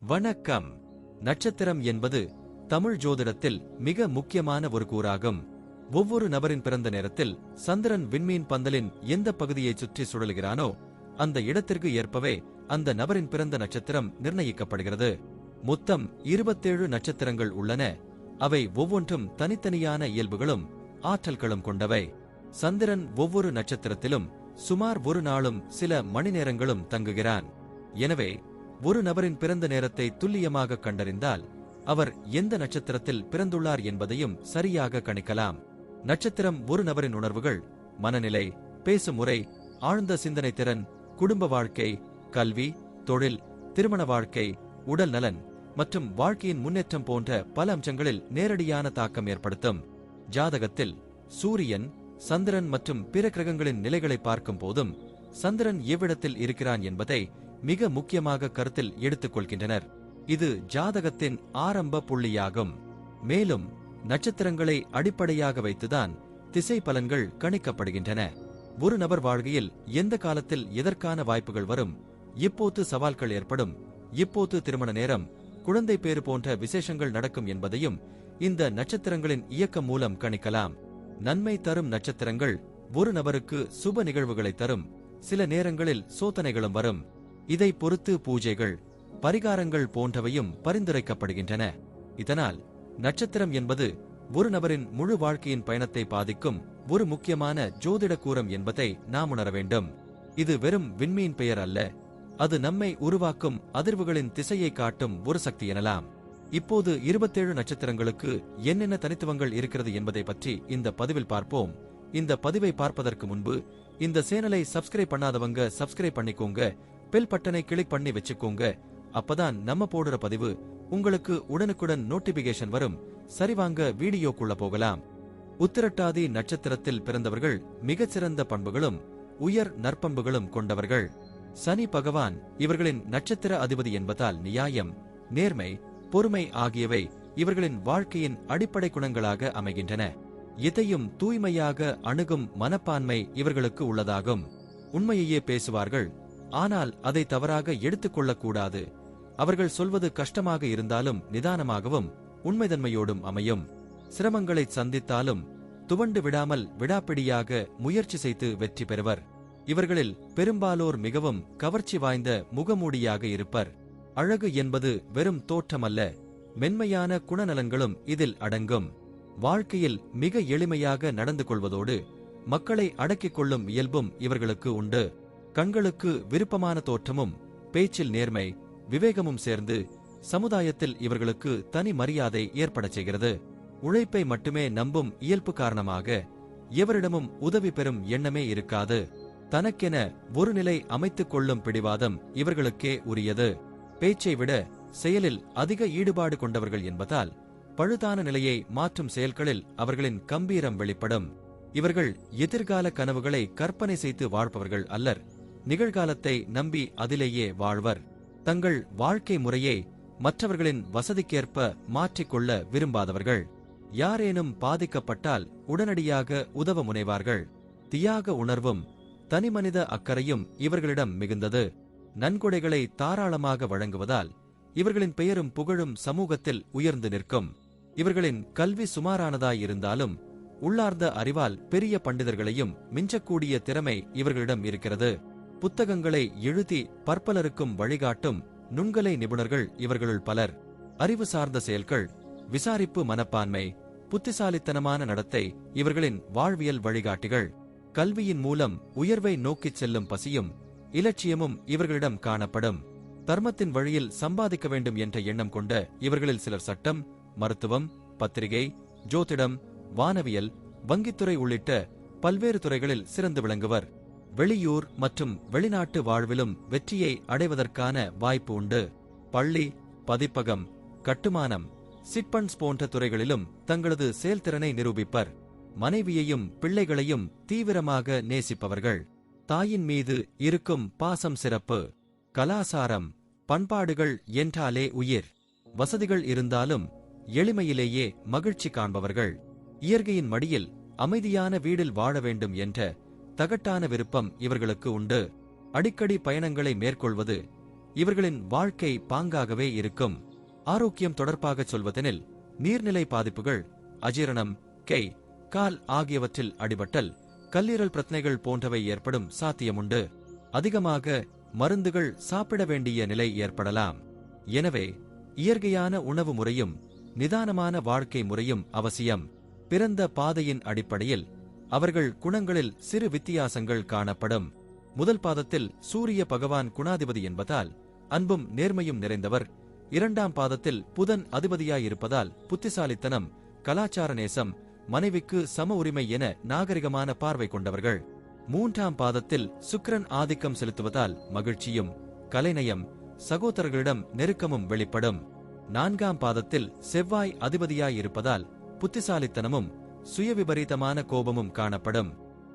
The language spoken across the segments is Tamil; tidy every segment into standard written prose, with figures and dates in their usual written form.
வணக்கம். நட்சத்திரம் என்பது தமிழ் ஜோதிடத்தில் மிக முக்கியமான ஒரு கூறாகும். ஒவ்வொரு நபரின் பிறந்த நேரத்தில் சந்திரன் விண்மீன் பந்தலின் எந்த பகுதியை சுற்றி சுழலுகிறானோ அந்த இடத்திற்கு ஏற்பவே அந்த நபரின் பிறந்த நட்சத்திரம் நிர்ணயிக்கப்படுகிறது. மொத்தம் 27 நட்சத்திரங்கள் உள்ளன. அவை ஒவ்வொன்றும் தனித்தனியான இயல்புகளும் ஆற்றல்களும் கொண்டவை. சந்திரன் ஒவ்வொரு நட்சத்திரத்திலும் சுமார் ஒரு நாளும் சில மணி நேரங்களும் தங்குகிறான். எனவே ஒரு நபரின் பிறந்த நேரத்தை துல்லியமாக கண்டறிந்தால் அவர் எந்த நட்சத்திரத்தில் பிறந்துள்ளார் என்பதையும் சரியாக கணிக்கலாம். நட்சத்திரம் ஒரு நபரின் உணர்வுகள், மனநிலை, பேசும் முறை, ஆழ்ந்த சிந்தனை திறன், குடும்ப வாழ்க்கை, கல்வி, தொழில், திருமண வாழ்க்கை, உடல் நலன் மற்றும் வாழ்க்கையின் முன்னேற்றம் போன்ற பல அம்சங்களில் நேரடியான தாக்கம் ஏற்படுத்தும். ஜாதகத்தில் சூரியன், சந்திரன் மற்றும் பிற கிரகங்களின் நிலைகளை பார்க்கும் போதும் சந்திரன் எவ்விடத்தில் இருக்கிறான் என்பதை மிக முக்கியமாக கருத்தில் எடுத்துக் கொள்கின்றனர். இது ஜாதகத்தின் ஆரம்ப புள்ளியாகும். மேலும் நட்சத்திரங்களை அடிப்படையாக வைத்துதான் திசை பலன்கள் கணிக்கப்படுகின்றன. ஒரு நபர் வாழ்க்கையில் எந்த காலத்தில் எதற்கான வாய்ப்புகள் வரும், எப்போது சவால்கள் ஏற்படும், எப்போது திருமண நேரம், குழந்தை பேறு போன்ற விசேஷங்கள் நடக்கும் என்பதையும் இந்த நட்சத்திரங்களின் இயக்கம் மூலம் கணிக்கலாம். நன்மை தரும் நட்சத்திரங்கள் ஒரு நபருக்கு சுப நிகழ்வுகளை தரும். சில நேரங்களில் சோதனைகளும் வரும். இதை பொறுத்து பூஜைகள், பரிகாரங்கள் போன்றவையும் பரிந்துரைக்கப்படுகின்றன. இதனால் நட்சத்திரம் என்பது ஒரு நபரின் முழு வாழ்க்கையின் பயணத்தை பாதிக்கும் ஒரு முக்கியமான ஜோதிட கூறம் என்பதை நாம் உணர வேண்டும். இது வெறும் விண்மீன் பெயர் அல்ல, அது நம்மை உருவாக்கும் அதிர்வுகளின் திசையை காட்டும் ஒரு சக்தி எனலாம். இப்போது 27 நட்சத்திரங்களுக்கு என்னென்ன தனித்துவங்கள் இருக்கிறது என்பதை பற்றி இந்த பதிவில் பார்ப்போம். இந்த பதிவை பார்ப்பதற்கு முன்பு இந்த சேனலை சப்ஸ்கிரைப் பண்ணாதவங்க சப்ஸ்கிரைப் பண்ணிக்கோங்க, பெல் பட்டனை கிளிக் பண்ணி வச்சுக்கோங்க. அப்பதான் நம்ம போடுற பதிவு உங்களுக்கு உடனுக்குடன் நோட்டிபிகேஷன் வரும். சரிவாங்க வீடியோக்குள்ள போகலாம். உத்திரட்டாதி நட்சத்திரத்தில் பிறந்தவர்கள் மிகச்சிறந்த பண்புகளும் உயர் நற்பண்புகளும் கொண்டவர்கள். சனி பகவான் இவர்களின் நட்சத்திர அதிபதி என்பதால் நியாயம், நேர்மை, பொறுமை ஆகியவை இவர்களின் வாழ்க்கையின் அடிப்படை குணங்களாக அமைகின்றன. எதையும் தூய்மையாக அணுகும் மனப்பான்மை இவர்களுக்கு உள்ளதாகும். உண்மையையே பேசுவார்கள், ஆனால் அதை தவறாக எடுத்துக்கொள்ளக்கூடாது. அவர்கள் சொல்வது கஷ்டமாக இருந்தாலும் நிதானமாகவும் உண்மைத்தன்மையோடும் அமையும். சிரமங்களை சந்தித்தாலும் துவண்டு விடாமல் விடாப்பிடியாக முயற்சி செய்து வெற்றி பெறுவர். இவர்களில் பெரும்பாலோர் மிகவும் கவர்ச்சி வாய்ந்த முகமூடியாக இருப்பர். அழகு என்பது வெறும் தோற்றமல்ல, மென்மையான குணநலன்களும் இதில் அடங்கும். வாழ்க்கையில் மிக எளிமையாக நடந்து கொள்வதோடு மக்களை அடக்கிக் கொள்ளும் இயல்பும் இவர்களுக்கு உண்டு. கண்களுக்கு விருப்பமான தோற்றமும் பேச்சில் நேர்மை, விவேகமும் சேர்ந்து சமுதாயத்தில் இவர்களுக்கு தனி மரியாதை ஏற்படச் செய்கிறது. உழைப்பை மட்டுமே நம்பும் இயல்பு காரணமாக எவரிடமும் உதவி பெறும் எண்ணமே இருக்காது. தனக்கென ஒரு நிலை அமைத்துக் கொள்ளும் பிடிவாதம் இவர்களுக்கே உரியது. பேச்சை விட செயலில் அதிக ஈடுபாடு கொண்டவர்கள் என்பதால் பழுதான நிலையை மாற்றும் செயல்களில் அவர்களின் கம்பீரம் வெளிப்படும். இவர்கள் எதிர்கால கனவுகளை கற்பனை செய்து வாழ்பவர்கள் அல்லர், நிகழ்காலத்தை நம்பி அதிலேயே வாழ்வர். தங்கள் வாழ்க்கை முறையை மற்றவர்களின் வசதிக்கேற்ப மாற்றிக்கொள்ள விரும்பாதவர்கள். யாரேனும் பாதிக்கப்பட்டால் உடனடியாக உதவ முனைவார்கள். தியாக உணர்வும் தனிமனித அக்கறையும் இவர்களிடம் மிகுந்தது. நன்கொடைகளை தாராளமாக வழங்குவதால் இவர்களின் பெயரும் புகழும் சமூகத்தில் உயர்ந்து நிற்கும். இவர்களின் கல்வி சுமாரானதாயிருந்தாலும் உள்ளார்ந்த அறிவால் பெரிய பண்டிதர்களையும் மிஞ்சக்கூடிய திறமை இவர்களிடம் இருக்கிறது. புத்தகங்களை எழுதி பற்பலருக்கும் வழிகாட்டும் நுண்கலை நிபுணர்கள் இவர்களுள் பலர். அறிவு சார்ந்த செயல்கள், விசாரிப்பு மனப்பான்மை, புத்திசாலித்தனமான நடத்தை இவர்களின் வாழ்வியல் வழிகாட்டிகள். கல்வியின் மூலம் உயர்வை நோக்கிச் செல்லும் பசியும் இலட்சியமும் இவர்களிடம் காணப்படும். தர்மத்தின் வழியில் சம்பாதிக்க வேண்டும் என்ற எண்ணம் கொண்ட இவர்களில் சிலர் சட்டம், மருத்துவம், பத்திரிகை, ஜோதிடம், வானவியல், வங்கித்துறை உள்ளிட்ட பல்வேறு துறைகளில் சிறந்து விளங்குவர். வெளியூர் மற்றும் வெளிநாட்டு வாழ்விலும் வெற்றியை அடைவதற்கான வாய்ப்பு உண்டு. பள்ளி, பதிப்பகம், கட்டுமானம், சிட்பண்ட்ஸ் போன்ற துறைகளிலும் தங்களது செயல்திறனை நிரூபிப்பர். மனைவியையும் பிள்ளைகளையும் தீவிரமாக நேசிப்பவர்கள். தாயின் மீது இருக்கும் பாசம் சிறப்பு. கலாசாரம், பண்பாடுகள் என்றாலே உயிர். வசதிகள் இருந்தாலும் எளிமையிலேயே மகிழ்ச்சி காண்பவர்கள். இயற்கையின் மடியில் அமைதியான வீடில் வாழ வேண்டும் என்ற தகட்டான விருப்பம் இவர்களுக்கு உண்டு. அடிக்கடி பயணங்களை மேற்கொள்வது, இவர்களின் வாழ்க்கை பாங்காகவே இருக்கும். ஆரோக்கியம் தொடர்பாக சொல்வதெனில் நீர்நிலை பாதிப்புகள், அஜீரணம், கை, கால் ஆகியவற்றில் அடிபட்டல், கல்லீரல் பிரச்சனைகள் போன்றவை ஏற்படும் சாத்தியமுண்டு. அதிகமாக மருந்துகள் சாப்பிட வேண்டிய நிலை ஏற்படலாம். எனவே இயற்கையான உணவு முறையும் நிதானமான வாழ்க்கை முறையும் அவசியம். பிறந்த பாதையின் அடிப்படையில் அவர்கள் குணங்களில் சிறு வித்தியாசங்கள் காணப்படும். முதல் பாதத்தில் சூரிய பகவான் குணாதிபதி என்பதால் அன்பும் நேர்மையும் நிறைந்தவர். இரண்டாம் பாதத்தில் புதன் அதிபதியாயிருப்பதால் புத்திசாலித்தனம், கலாச்சார நேசம், மனைவிக்கு சம உரிமை என நாகரிகமான பார்வை கொண்டவர்கள். மூன்றாம் பாதத்தில் சுக்கிரன் ஆதிக்கம் செலுத்துவதால் மகிழ்ச்சியும், கலைநயம், சகோதரர்களிடம் நெருக்கமும் வெளிப்படும். நான்காம் பாதத்தில் செவ்வாய் அதிபதியாயிருப்பதால் புத்திசாலித்தனமும் சுயவிபரீதமான கோபமும் காணப்படும்.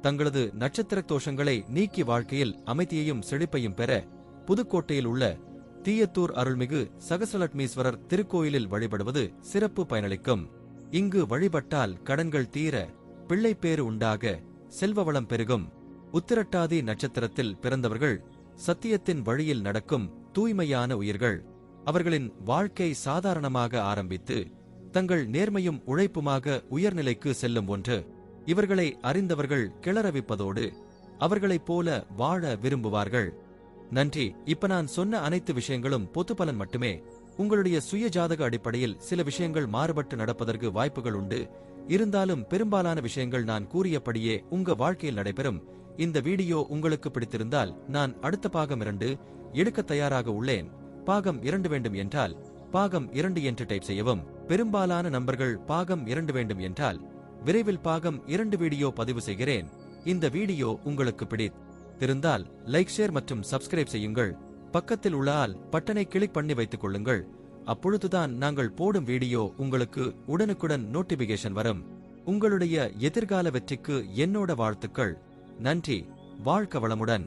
தங்களது நட்சத்திர தோஷங்களை நீக்கி வாழ்க்கையில் அமைதியையும் செழிப்பையும் பெற புதுக்கோட்டையில் உள்ள தீயத்தூர் அருள்மிகு சகசலட்சுமீஸ்வரர் திருக்கோயிலில் வழிபடுவது சிறப்பு பயனளிக்கும். இங்கு வழிபட்டால் கடன்கள் தீர, பிள்ளைப்பேறு உண்டாக, செல்வ வளம் பெருகும். உத்திரட்டாதி நட்சத்திரத்தில் பிறந்தவர்கள் சத்தியத்தின் வழியில் நடக்கும் தூய்மையான உயிர்கள். அவர்களின் வாழ்க்கை சாதாரணமாக ஆரம்பித்து தங்கள் நேர்மையும் உழைப்புமாக உயர்நிலைக்கு செல்லும் ஒன்று. இவர்களை அறிந்தவர்கள் கிளறவிப்பதோடு அவர்களைப் போல வாழ விரும்புவார்கள். நன்றி. இப்ப நான் சொன்ன அனைத்து விஷயங்களும் பொது பலன் மட்டுமே. உங்களுடைய சுய ஜாதக அடிப்படையில் சில விஷயங்கள் மாறுபட்டு நடப்பதற்கு வாய்ப்புகள் உண்டு. இருந்தாலும் பெரும்பாலான விஷயங்கள் நான் கூறியபடியே உங்க வாழ்க்கையில் நடைபெறும். இந்த வீடியோ உங்களுக்கு பிடித்திருந்தால் நான் அடுத்த பாகம் 2 எடுக்க தயாராக உள்ளேன். பாகம் 2 வேண்டும் என்றால் பாகம் 2 என்று டைப் செய்யவும். பெரும்பாலான நண்பர்கள் பாகம் 2 வேண்டும் என்றால் விரைவில் பாகம் 2 வீடியோ பதிவு செய்கிறேன். இந்த வீடியோ உங்களுக்கு பிடித்திருந்தால் லைக், ஷேர் மற்றும் சப்ஸ்கிரைப் செய்யுங்கள். பக்கத்தில் உள்ள ஆல் பட்டனை கிளிக் பண்ணி வைத்துக் கொள்ளுங்கள். அப்பொழுதுதான் நாங்கள் போடும் வீடியோ உங்களுக்கு உடனுக்குடன் நோட்டிபிகேஷன் வரும். உங்களுடைய எதிர்கால வெற்றிக்கு என்னோட வாழ்த்துக்கள். நன்றி. வாழ்க வளமுடன்.